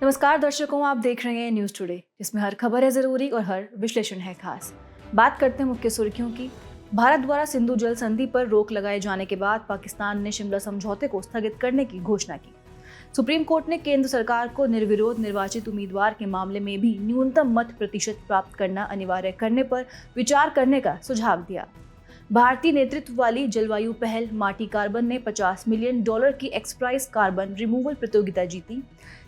नमस्कार दर्शकों, आप देख रहे हैं न्यूज़ टुडे, जिसमें हर खबर है ज़रूरी और हर विश्लेषण है खास। बात करते हैं मुख्य सुर्खियों की। भारत द्वारा सिंधु जल संधि पर रोक लगाए जाने के बाद पाकिस्तान ने शिमला समझौते को स्थगित करने की घोषणा की। सुप्रीम कोर्ट ने केंद्र सरकार को निर्विरोध निर्वाचित उम्मीदवार के मामले में भी न्यूनतम मत प्रतिशत प्राप्त करना अनिवार्य करने पर विचार करने का सुझाव दिया। भारतीय नेतृत्व वाली जलवायु पहल माटी कार्बन ने $50 मिलियन की एक्सप्राइज कार्बन रिमूवल प्रतियोगिता जीती।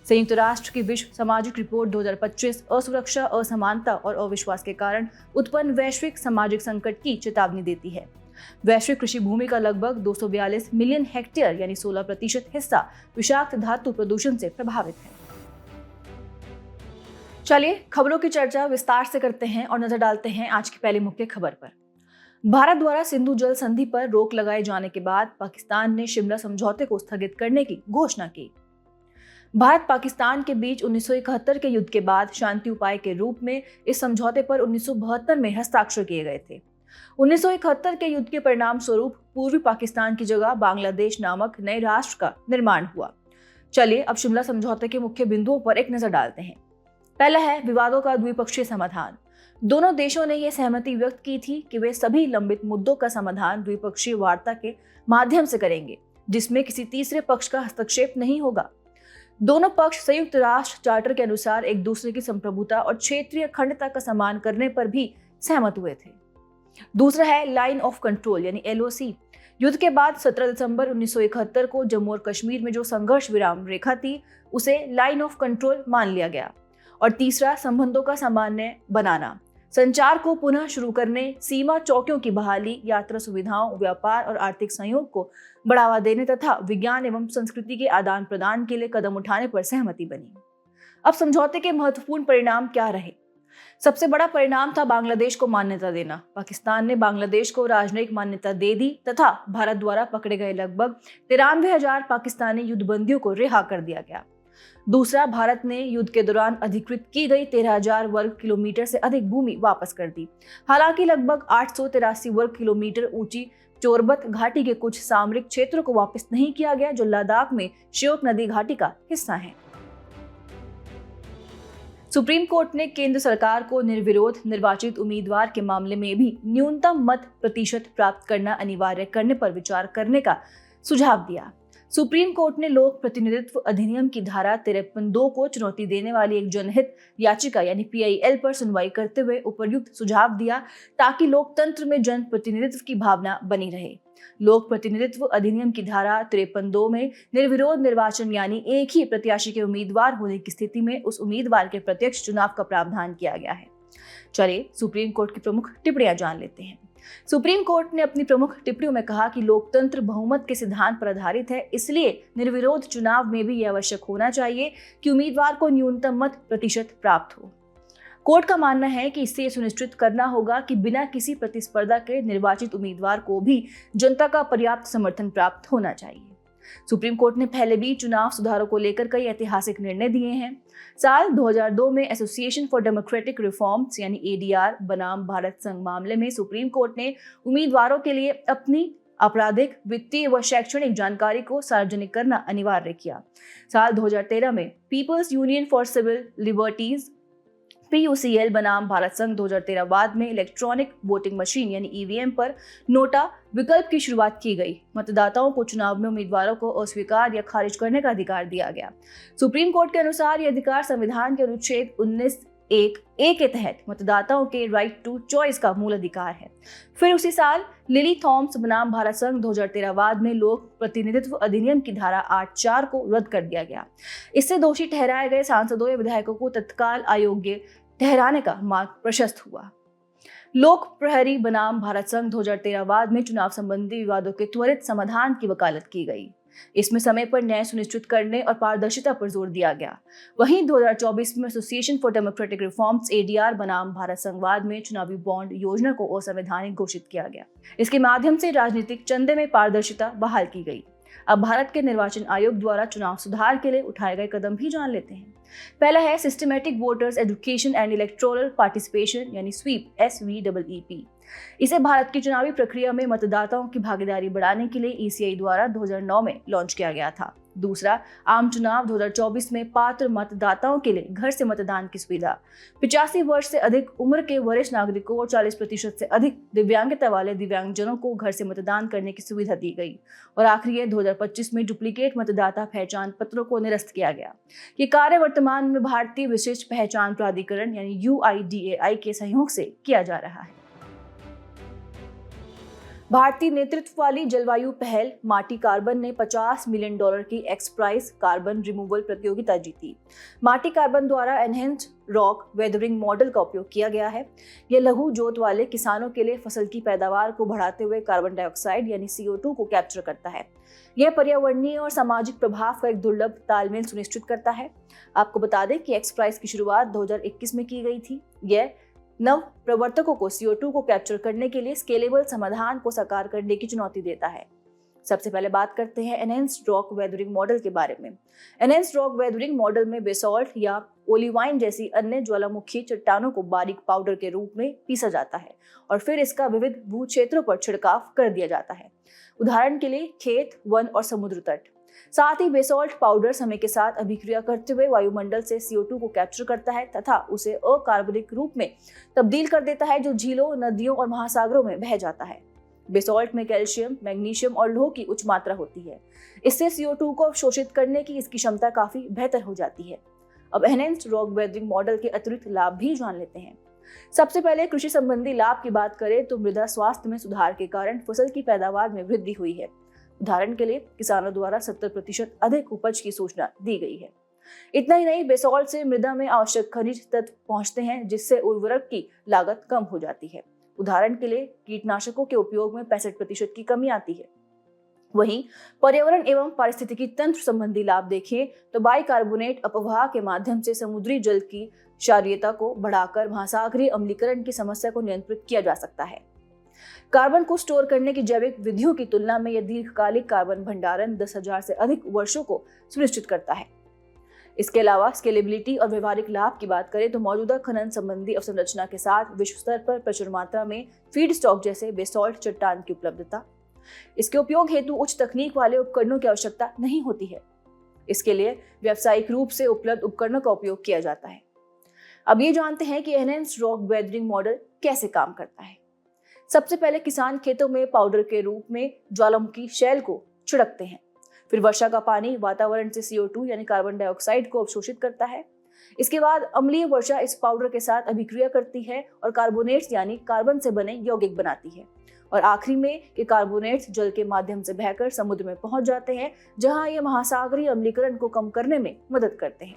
संयुक्त राष्ट्र की विश्व सामाजिक रिपोर्ट 2025 असुरक्षा, असमानता और अविश्वास के कारण उत्पन्न वैश्विक सामाजिक संकट की चेतावनी देती है। वैश्विक कृषि भूमि का लगभग 242 मिलियन हेक्टेयर यानी 16% हिस्सा विषाक्त धातु प्रदूषण से प्रभावित है। चलिए खबरों की चर्चा विस्तार से करते हैं और नजर डालते हैं आज की पहली मुख्य खबर पर। भारत द्वारा सिंधु जल संधि पर रोक लगाए जाने के बाद पाकिस्तान ने शिमला समझौते को स्थगित करने की घोषणा की। भारत पाकिस्तान के बीच 1971 के युद्ध के बाद शांति उपाय के रूप में इस समझौते पर 1972 में हस्ताक्षर किए गए थे। 1971 के युद्ध के परिणाम स्वरूप पूर्वी पाकिस्तान की जगह बांग्लादेश नामक नए राष्ट्र का निर्माण हुआ। चलिए अब शिमला समझौते के मुख्य बिंदुओं पर एक नजर डालते हैं। पहला है विवादों का द्विपक्षीय समाधान। दोनों देशों ने यह सहमति व्यक्त की थी कि वे सभी लंबित मुद्दों का समाधान द्विपक्षीय वार्ता के माध्यम से करेंगे, जिसमें किसी तीसरे पक्ष का हस्तक्षेप नहीं होगा। दोनों पक्ष संयुक्त राष्ट्र चार्टर के अनुसार एक दूसरे की संप्रभुता और क्षेत्रीय अखंडता का सम्मान करने पर भी सहमत हुए थे। दूसरा है लाइन ऑफ कंट्रोल यानी LOC। युद्ध के बाद 17 दिसंबर 1971 को जम्मू और कश्मीर में जो संघर्ष विराम रेखा थी, उसे लाइन ऑफ कंट्रोल मान लिया गया। और तीसरा संबंधों का सामान्य बनाना, संचार को पुनः शुरू करने, सीमा चौकियों की बहाली, यात्रा सुविधाओं, व्यापार और आर्थिक सहयोग को बढ़ावा देने तथा विज्ञान एवं संस्कृति के आदान प्रदान के लिए कदम उठाने पर सहमति बनी। अब समझौते के महत्वपूर्ण परिणाम क्या रहे? सबसे बड़ा परिणाम था बांग्लादेश को मान्यता देना। पाकिस्तान ने बांग्लादेश को राजनयिक मान्यता दे दी तथा भारत द्वारा पकड़े गए लगभग 93,000 पाकिस्तानी युद्धबंदियों को रिहा कर दिया गया। दूसरा, भारत ने युद्ध के दौरान अधिकृत की गई 13,000 वर्ग किलोमीटर से अधिक भूमि वापस कर दी। हालांकि लगभग 883 वर्ग किलोमीटर ऊंची चोरबत घाटी के कुछ सामरिक क्षेत्रों को वापस नहीं किया गया, जो लद्दाख में श्योक नदी घाटी का हिस्सा है। सुप्रीम कोर्ट ने केंद्र सरकार को निर्विरोध निर्वाचित उम्मीदवार के मामले में भी न्यूनतम मत प्रतिशत प्राप्त करना अनिवार्य करने पर विचार करने का सुझाव दिया। सुप्रीम कोर्ट ने लोक प्रतिनिधित्व अधिनियम की धारा 53(2) को चुनौती देने वाली एक जनहित याचिका यानी PIL पर सुनवाई करते हुए उपर्युक्त सुझाव दिया, ताकि लोकतंत्र में जन प्रतिनिधित्व की भावना बनी रहे। लोक प्रतिनिधित्व अधिनियम की धारा 53(2) में निर्विरोध निर्वाचन यानी एक ही प्रत्याशी के उम्मीदवार होने की स्थिति में उस उम्मीदवार के प्रत्यक्ष चुनाव का प्रावधान किया गया है। चलिए सुप्रीम कोर्ट की प्रमुख टिप्पणियां जान लेते हैं। सुप्रीम कोर्ट ने अपनी प्रमुख टिप्पणियों में कहा कि लोकतंत्र बहुमत के सिद्धांत पर आधारित है, इसलिए निर्विरोध चुनाव में भी यह आवश्यक होना चाहिए कि उम्मीदवार को न्यूनतम मत प्रतिशत प्राप्त हो। कोर्ट का मानना है कि इससे यह सुनिश्चित करना होगा कि बिना किसी प्रतिस्पर्धा के निर्वाचित उम्मीदवार को भी जनता का पर्याप्त समर्थन प्राप्त होना चाहिए। सुप्रीम कोर्ट ने पहले भी चुनाव सुधारों को लेकर कई ऐतिहासिक निर्णय दिए हैं। साल 2002 में एसोसिएशन फॉर डेमोक्रेटिक रिफॉर्म्स यानी ADR बनाम भारत संघ मामले में सुप्रीम कोर्ट ने उम्मीदवारों के लिए अपनी आपराधिक, वित्तीय व शैक्षणिक जानकारी को सार्वजनिक करना अनिवार्य किया। साल 2013 में People's Union for Civil Liberties PUCL बनाम भारत संघ 2013 बाद में इलेक्ट्रॉनिक वोटिंग मशीन यानी EVM पर नोटा विकल्प की शुरुआत की गई। मतदाताओं को चुनाव में उम्मीदवारों को अस्वीकार या खारिज करने का अधिकार दिया गया। सुप्रीम कोर्ट के अनुसार यह अधिकार संविधान के अनुच्छेद 19(1)(a) के तहत मतदाताओं के राइट टू चॉइस का मूल अधिकार है। फिर उसी साल लिली थॉम्स बनाम भारत संघ 2013 बाद में लोक प्रतिनिधित्व अधिनियम की धारा 8(4) को रद्द कर दिया गया। इससे दोषी ठहराए गए सांसदों या विधायकों को तत्काल अयोग्य ठहराने का मार्ग प्रशस्त हुआ। लोक प्रहरी बनाम भारत संघ 2013 बाद में चुनाव संबंधी विवादों के त्वरित समाधान की वकालत की गई। इसमें समय पर न्याय सुनिश्चित करने और पारदर्शिता पर जोर दिया गया। वहीं 2024 में association for democratic reforms ADR बनाम भारत संघवाद में चुनावी बॉन्ड योजना को असंवैधानिक घोषित किया गया। इसके माध्यम से राजनीतिक चंदे में पारदर्शिता बहाल की गई। अब भारत के निर्वाचन आयोग द्वारा चुनाव सुधार के लिए उठाए गए कदम भी जान लेते हैं। पहला है systematic voters education and electoral participation यानी स्वीप SVEP। इसे भारत की चुनावी प्रक्रिया में मतदाताओं की भागीदारी बढ़ाने के लिए ECI द्वारा 2009 में लॉन्च किया गया था। दूसरा, आम चुनाव 2024 में पात्र मतदाताओं के लिए घर से मतदान की सुविधा। 85 वर्ष से अधिक उम्र के वरिष्ठ नागरिकों और 40% से अधिक दिव्यांगता वाले दिव्यांगजनों को घर से मतदान करने की सुविधा दी गई। और आखिरी है, 2025 में डुप्लीकेट मतदाता पहचान पत्रों को निरस्त किया गया। ये कार्य वर्तमान में भारतीय विशिष्ट पहचान प्राधिकरण यानी UIDAI के सहयोग से किया जा रहा है। भारतीय नेतृत्व वाली जलवायु पहल माटी कार्बन ने $50 मिलियन की एक्स प्राइस कार्बन रिमूवल प्रतियोगिता जीती। माटी कार्बन द्वारा एनहेंस्ड रॉक वेदरिंग मॉडल का उपयोग किया गया है। यह लघु जोत वाले किसानों के लिए फसल की पैदावार को बढ़ाते हुए कार्बन डाइऑक्साइड यानी CO2 को कैप्चर करता है। यह पर्यावरणीय और सामाजिक प्रभाव का एक दुर्लभ तालमेल सुनिश्चित करता है। आपको बता दें कि एक्स प्राइस की शुरुआत 2021 में की गई थी। यह नव प्रवर्तकों को CO2 को कैप्चर करने के लिए स्केलेबल समाधान को साकार करने की चुनौती देता है। सबसे पहले बात करते हैं एनहेंस्ड रॉक वेदरिंग मॉडल के बारे में। एनहेंस्ड रॉक वेदरिंग मॉडल में बेसॉल्ट या ओलिवाइन जैसी अन्य ज्वालामुखी चट्टानों को बारीक पाउडर के रूप में पीसा जाता है और फिर इसका विविध भू क्षेत्रों पर छिड़काव कर दिया जाता है। उदाहरण के लिए खेत, वन और समुद्र तट। साथ ही बेसॉल्ट पाउडर समय के साथ अभिक्रिया करते हुए वायुमंडल से CO2 को कैप्चर करता है तथा उसे अकार्बनिक रूप में तब्दील कर देता है, जो झीलों, नदियों और महासागरों में बह जाता है। बेसॉल्ट में कैल्शियम, मैग्नीशियम और लोह की उच्च मात्रा होती है। इससे CO2 को अवशोषित करने की इसकी क्षमता काफी बेहतर हो जाती है। अब एनहेंस्ड रॉक वेदरिंग मॉडल के अतिरिक्त लाभ भी जान लेते हैं। सबसे पहले कृषि संबंधी लाभ की बात करें तो मृदा स्वास्थ्य में सुधार के कारण फसल की पैदावार में वृद्धि हुई है। उदाहरण के लिए किसानों द्वारा 70% अधिक उपज की सूचना दी गई है। इतना ही नहीं, बेसॉल्ट से मृदा में आवश्यक खनिज तत्व पहुंचते हैं, जिससे उर्वरक की लागत कम हो जाती है। उदाहरण के लिए कीटनाशकों के उपयोग में 65% की कमी आती है। वहीं पर्यावरण एवं पारिस्थितिकी तंत्र संबंधी लाभ देखें तो बाइकार्बोनेट अपवाह के माध्यम से समुद्री जल की क्षारीयता को बढ़ाकर महासागरीय अम्लीकरण की समस्या को नियंत्रित किया जा सकता है। कार्बन को स्टोर करने की जैविक विधियों की तुलना में यह दीर्घकालिक कार्बन भंडारण 10,000 से अधिक वर्षों को सुनिश्चित करता है। इसके अलावा स्केलेबिलिटी और व्यवहारिक लाभ की बात करें तो मौजूदा खनन संबंधी अवसंरचना के साथ विश्व स्तर पर प्रचुर मात्रा में फीड स्टॉक जैसे बेसॉल्ट चट्टान की उपलब्धता। इसके उपयोग हेतु उच्च तकनीक वाले उपकरणों की आवश्यकता नहीं होती है। इसके लिए व्यावसायिक रूप से उपलब्ध उपकरणों का उपयोग किया जाता है। अब ये जानते हैं कि एनहेंस्ड रॉक वेदरिंग मॉडल कैसे काम करता है। सबसे पहले किसान खेतों में पाउडर के रूप में ज्वालामुखी शैल को छिड़कते हैं। फिर वर्षा का पानी वातावरण से CO2 यानी कार्बन डाइऑक्साइड को अवशोषित करता है। इसके बाद अम्लीय वर्षा इस पाउडर के साथ अभिक्रिया करती है और कार्बोनेट्स यानी कार्बन से बने यौगिक बनाती है। और आखिरी में ये कार्बोनेट्स जल के माध्यम से बहकर समुद्र में पहुंच जाते हैं, जहां ये महासागरीय अम्लीकरण को कम करने में मदद करते हैं।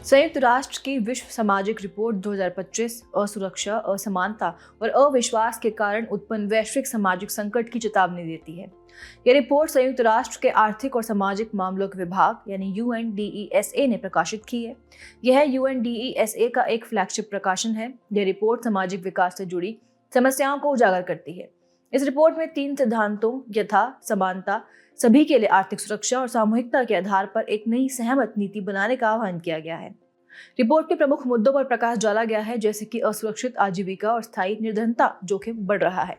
संयुक्त राष्ट्र की विश्व सामाजिक रिपोर्ट 2025 असुरक्षा, असमानता और अविश्वास के कारण उत्पन्न वैश्विक सामाजिक संकट की चेतावनी देती है। यह रिपोर्ट संयुक्त राष्ट्र के आर्थिक और सामाजिक मामलों के विभाग यानी UNDESA ने प्रकाशित की है। यह UNDESA का एक फ्लैगशिप प्रकाशन है। यह रिपोर्ट सामाजिक विकास से जुड़ी समस्याओं को उजागर करती है। इस रिपोर्ट में 3 सिद्धांतों यथा, समानता, सभी के लिए आर्थिक सुरक्षा और सामूहिकता के आधार पर एक नई सहमत नीति बनाने का आह्वान किया गया है। रिपोर्ट के प्रमुख मुद्दों पर प्रकाश डाला गया है, जैसे कि असुरक्षित आजीविका और स्थायी निर्धनता जोखिम बढ़ रहा है।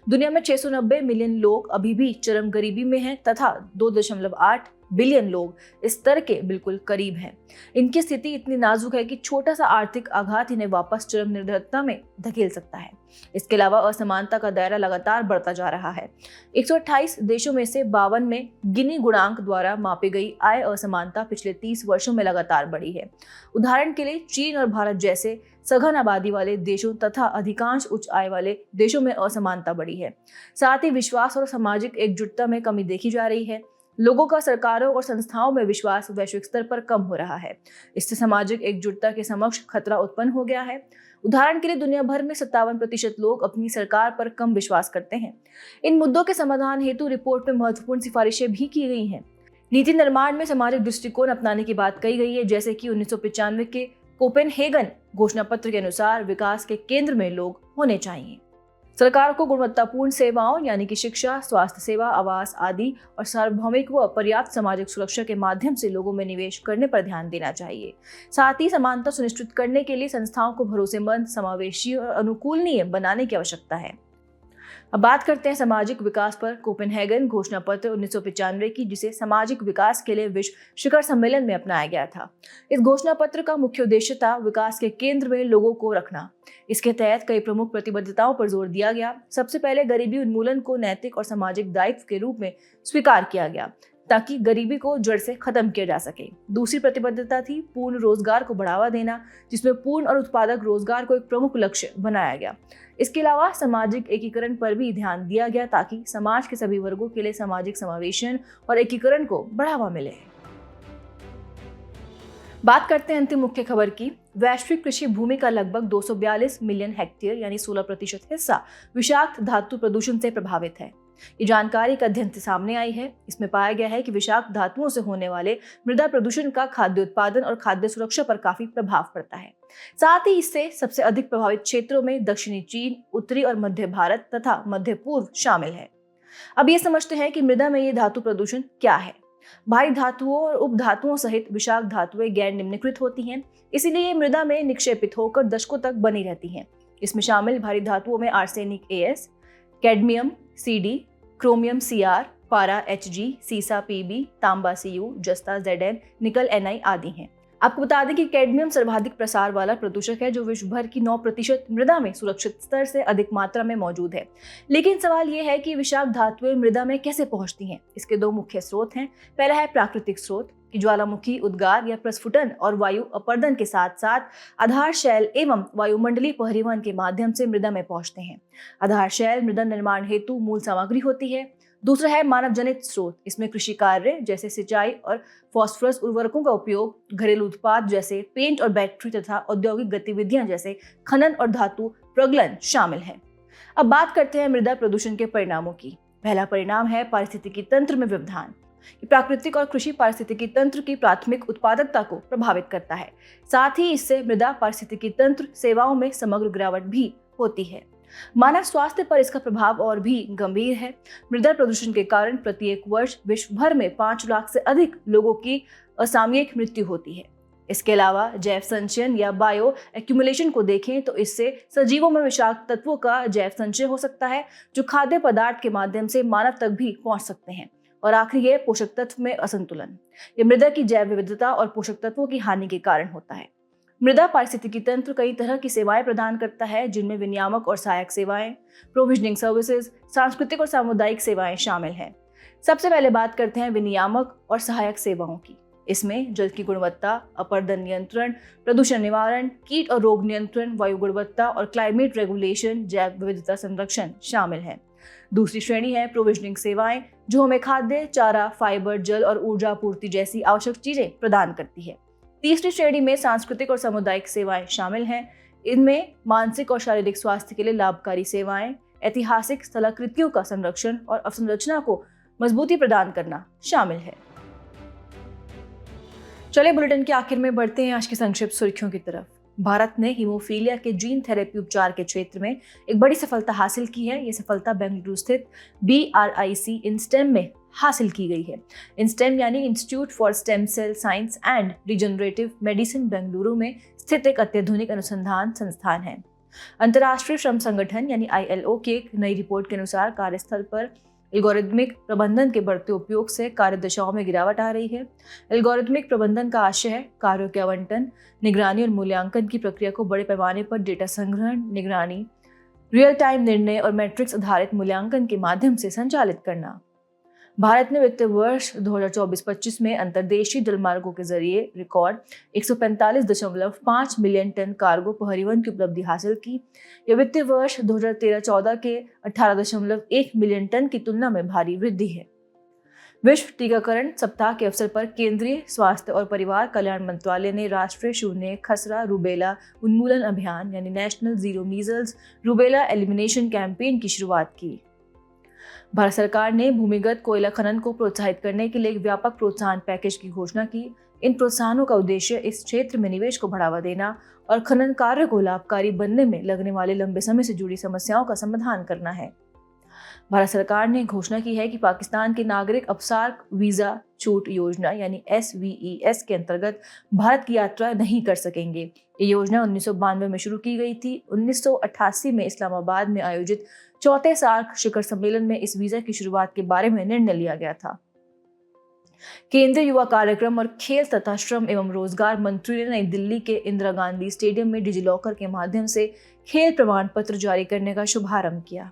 दुनिया में 690 मिलियन लोग अभी भी चरम गरीबी में हैं तथा 2.8 बिलियन लोग इस स्तर के बिल्कुल करीब हैं। इनकी स्थिति इतनी नाजुक है कि छोटा सा आर्थिक आघात इन्हें वापस चरम निर्धनता में धकेल सकता है। इसके अलावा असमानता का दायरा लगातार बढ़ता जा रहा है। 128 देशों में से 52 में गिनी गुणांक द्वारा मापी गई आय असमानता पिछले 30 वर्षों में लगातार बढ़ी है। उदाहरण के लिए चीन और भारत जैसे सघन आबादी वाले देशों तथा अधिकांश उच्च आय वाले देशों में असमानता बढ़ी है। साथ ही विश्वास और सामाजिक एकजुटता में कमी देखी जा रही है। लोगों का सरकारों और संस्थाओं में विश्वास वैश्विक स्तर पर कम हो रहा है। इससे सामाजिक एकजुटता के समक्ष खतरा उत्पन्न हो गया है। उदाहरण के लिए दुनिया भर में 57% लोग अपनी सरकार पर कम विश्वास करते हैं। इन मुद्दों के समाधान हेतु रिपोर्ट में महत्वपूर्ण सिफारिशें भी की गई हैं। नीति निर्माण में सामाजिक दृष्टिकोण अपनाने की बात कही गई है, जैसे कि 1995 के कोपेनहेगन घोषणा पत्र के अनुसार विकास के केंद्र में लोग होने चाहिए। सरकार को गुणवत्तापूर्ण सेवाओं यानी कि शिक्षा, स्वास्थ्य सेवा, आवास आदि और सार्वभौमिक व पर्याप्त सामाजिक सुरक्षा के माध्यम से लोगों में निवेश करने पर ध्यान देना चाहिए। साथ ही समानता सुनिश्चित करने के लिए संस्थाओं को भरोसेमंद, समावेशी और अनुकूलनीय बनाने की आवश्यकता है। अब बात करते हैं सामाजिक विकास पर। कोपेनहेगन घोषणा पत्र 1995 की, जिसे सामाजिक विकास के लिए विश्व शिखर सम्मेलन में अपनाया गया था। इस घोषणा पत्र का मुख्य उद्देश्य था विकास के केंद्र में लोगों को रखना। इसके तहत कई प्रमुख प्रतिबद्धताओं पर जोर दिया गया। सबसे पहले गरीबी उन्मूलन को नैतिक और सामाजिक दायित्व के रूप में स्वीकार किया गया ताकि गरीबी को जड़ से खत्म किया जा सके। दूसरी प्रतिबद्धता थी पूर्ण रोजगार को बढ़ावा देना, जिसमें पूर्ण और उत्पादक रोजगार को एक प्रमुख लक्ष्य बनाया गया। इसके अलावा सामाजिक एकीकरण पर भी ध्यान दिया गया ताकि समाज के सभी वर्गों के लिए सामाजिक समावेशन और एकीकरण को बढ़ावा मिले। बात करते हैं अंतिम मुख्य खबर की। वैश्विक कृषि भूमि का लगभग 242 मिलियन हेक्टेयर यानी 16% हिस्सा विषाक्त धातु प्रदूषण से प्रभावित है। ये जानकारी एक अध्ययन से सामने आई है। इसमें पाया गया है कि विषाक्त धातुओं से होने वाले मृदा प्रदूषण का खाद्य उत्पादन और खाद्य सुरक्षा पर काफी प्रभाव पड़ता है। साथ ही इससे सबसे अधिक प्रभावित क्षेत्रों में दक्षिणी चीन, उत्तरी और मध्य भारत तथा मध्य पूर्व शामिल है। अब ये समझते हैं कि मृदा में ये धातु प्रदूषण क्या है। भारी धातुओं और उपधातुओं सहित विषाक्त धातुएं गैर निम्नीकृत होती हैं, इसीलिए ये मृदा में निक्षेपित होकर दशकों तक बनी रहती हैं। इसमें शामिल भारी धातुओं में arsenic AS, cadmium CD, chromium CR, पारा HG, सीसा PB, तांबा CU, जस्ता ZN, निकल Ni आदि हैं। आपको बता दें कि कैडमियम सर्वाधिक प्रसार वाला प्रदूषक है, जो विश्व भर की 9% मृदा में सुरक्षित स्तर से अधिक मात्रा में मौजूद है। लेकिन सवाल यह है कि विषाक्त धातुएं मृदा में कैसे पहुंचती हैं। इसके दो मुख्य स्रोत हैं। पहला है प्राकृतिक स्रोत कि ज्वालामुखी उद्गार या प्रस्फुटन और वायु अपर्दन के साथ साथ आधार शैल एवं वायुमंडलीय परिवहन के माध्यम से मृदा में पहुंचते हैं। आधार शैल मृदा निर्माण हेतु मूल सामग्री होती है। दूसरा है मानव जनित स्रोत। इसमें कृषि कार्य जैसे सिंचाई और फास्फोरस उर्वरकों का उपयोग, घरेलू उत्पाद जैसे पेंट और बैटरी तथा औद्योगिक गतिविधियां जैसे खनन और धातु प्रगलन शामिल हैं। अब बात करते हैं मृदा प्रदूषण के परिणामों की। पहला परिणाम है पारिस्थितिकी तंत्र में व्यवधान। प्राकृतिक और कृषि पारिस्थितिकी तंत्र की प्राथमिक उत्पादकता को प्रभावित करता है। साथ ही इससे मृदा पारिस्थितिकी तंत्र सेवाओं में समग्र गिरावट भी होती है। मानव स्वास्थ्य पर इसका प्रभाव और भी गंभीर है। मृदा प्रदूषण के कारण प्रत्येक वर्ष विश्व भर में 5 लाख से अधिक लोगों की असामयिक मृत्यु होती है। इसके अलावा जैव संचयन या बायो एक्यूमुलेशन को देखें तो इससे सजीवों में विषाक्त तत्वों का जैव संचय हो सकता है, जो खाद्य पदार्थ के माध्यम से मानव तक भी पहुंच सकते हैं। और आखिरी है पोषक तत्व में असंतुलन। ये मृदा की जैव विविधता और पोषक तत्वों की हानि के कारण होता है। मृदा पारिस्थितिकी तंत्र कई तरह की सेवाएं प्रदान करता है, जिनमें विनियामक और सहायक सेवाएं, प्रोविजनिंग सर्विसेज, सांस्कृतिक और सामुदायिक सेवाएं शामिल हैं। सबसे पहले बात करते हैं विनियामक और सहायक सेवाओं की। इसमें जल की गुणवत्ता, अपर्दन नियंत्रण, प्रदूषण निवारण, कीट और रोग नियंत्रण, वायु गुणवत्ता और क्लाइमेट रेगुलेशन, जैव विविधता संरक्षण शामिल है। दूसरी श्रेणी है प्रोविजनिंग सेवाएं, जो हमें खाद्य, चारा, फाइबर, जल और ऊर्जा आपूर्ति जैसी आवश्यक चीजें प्रदान करती है। तीसरी श्रेणी में सांस्कृतिक और सामुदायिक सेवाएं शामिल हैं। इनमें मानसिक और शारीरिक स्वास्थ्य के लिए लाभकारी सेवाएं, ऐतिहासिक स्थलाकृतियों का संरक्षण और अवसंरचना को मजबूती प्रदान करना शामिल है। चलिए बुलेटिन के आखिर में बढ़ते हैं आज की संक्षिप्त सुर्खियों की तरफ। भारत ने हीमोफीलिया के जीन थेरेपी उपचार के क्षेत्र में एक बड़ी सफलता हासिल की है। ये सफलता बेंगलुरु स्थित BRIC इंस्टेम में हासिल की गई है। इंस्टेम यानी Institute for Stem Cell Science and Regenerative Medicine Bengaluru में स्थित एक अत्याधुनिक अनुसंधान संस्थान है। अंतर्राष्ट्रीय श्रम संगठन यानी ILO की एक नई रिपोर्ट के अनुसार कार्यस्थल पर एल्गोरिथमिक प्रबंधन के बढ़ते उपयोग से कार्यदशाओं में गिरावट आ रही है। एल्गोरिथमिक प्रबंधन का आशय है कार्यों के आवंटन, निगरानी और मूल्यांकन की प्रक्रिया को बड़े पैमाने पर डेटा संग्रहण, निगरानी, रियल टाइम निर्णय और मैट्रिक्स आधारित मूल्यांकन के माध्यम से संचालित करना। भारत ने वित्तीय वर्ष 2024-25 में अंतर्देशीय जलमार्गों के जरिए रिकॉर्ड 145.5 मिलियन टन कार्गो परिवहन की उपलब्धि हासिल की। यह वित्तीय वर्ष 2013-14 के 18.1 मिलियन टन की तुलना में भारी वृद्धि है। विश्व टीकाकरण सप्ताह के अवसर पर केंद्रीय स्वास्थ्य और परिवार कल्याण मंत्रालय ने राष्ट्रीय शून्य खसरा रूबेला उन्मूलन अभियान यानी national zero measles rubella elimination campaign की शुरुआत की। भारत सरकार ने भूमिगत कोयला खनन को प्रोत्साहित करने के लिए एक व्यापक प्रोत्साहन पैकेज की घोषणा की। इन प्रोत्साहनों का उद्देश्य इस क्षेत्र में निवेश को बढ़ावा देना और खनन कार्य को लाभकारी बनने में लगने वाले लंबे समय से जुड़ी समस्याओं का समाधान करना है। भारत सरकार ने घोषणा की है कि पाकिस्तान के नागरिक अब सार्क वीजा छूट योजना यानी SVES के अंतर्गत भारत की यात्रा नहीं कर सकेंगे। ये योजना 1992 में शुरू की गई थी। 1988 में इस्लामाबाद में आयोजित चौथे सार्क शिखर सम्मेलन में इस वीजा की शुरुआत के बारे में निर्णय लिया गया था। केंद्रीय युवा कार्यक्रम और खेल तथा श्रम एवं रोजगार मंत्री ने नई दिल्ली के इंदिरा गांधी स्टेडियम में डिजिलॉकर के माध्यम से खेल प्रमाण पत्र जारी करने का शुभारंभ किया।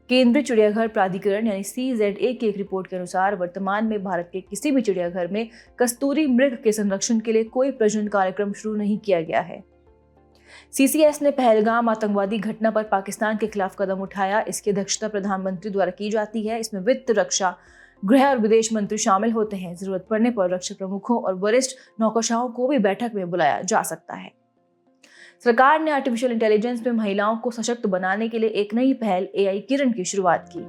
केंद्रीय चिड़ियाघर प्राधिकरण यानी CZA की एक रिपोर्ट के अनुसार वर्तमान में भारत के किसी भी चिड़ियाघर में कस्तूरी मृग के संरक्षण के लिए कोई प्रजनन कार्यक्रम शुरू नहीं किया गया है। CCS ने पहलगाम आतंकवादी घटना पर पाकिस्तान के खिलाफ कदम उठाया। इसकी अध्यक्षता प्रधानमंत्री द्वारा की जाती है। इसमें वित्त, रक्षा, गृह और विदेश मंत्री शामिल होते हैं। जरूरत पड़ने पर रक्षा प्रमुखों और वरिष्ठ नौकरशाहों को भी बैठक में बुलाया जा सकता है। सरकार ने आर्टिफिशियल इंटेलिजेंस में महिलाओं को सशक्त बनाने के लिए एक नई पहल AI किरण की शुरुआत की।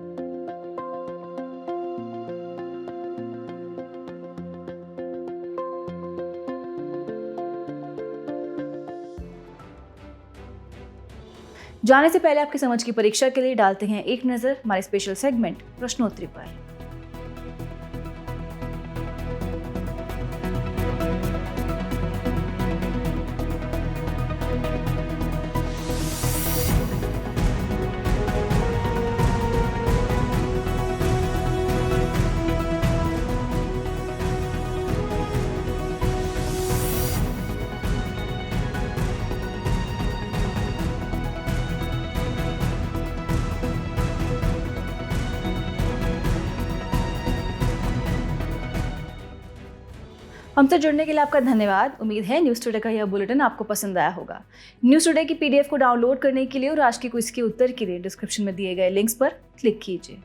जाने से पहले आपकी समझ की परीक्षा के लिए डालते हैं एक नजर हमारे स्पेशल सेगमेंट प्रश्नोत्तरी पर। हमसे जुड़ने के लिए आपका धन्यवाद। उम्मीद है न्यूज़ टुडे का यह बुलेटिन आपको पसंद आया होगा। न्यूज़ टुडे की PDF को डाउनलोड करने के लिए और आज की क्विज के उत्तर के लिए डिस्क्रिप्शन में दिए गए लिंक्स पर क्लिक कीजिए।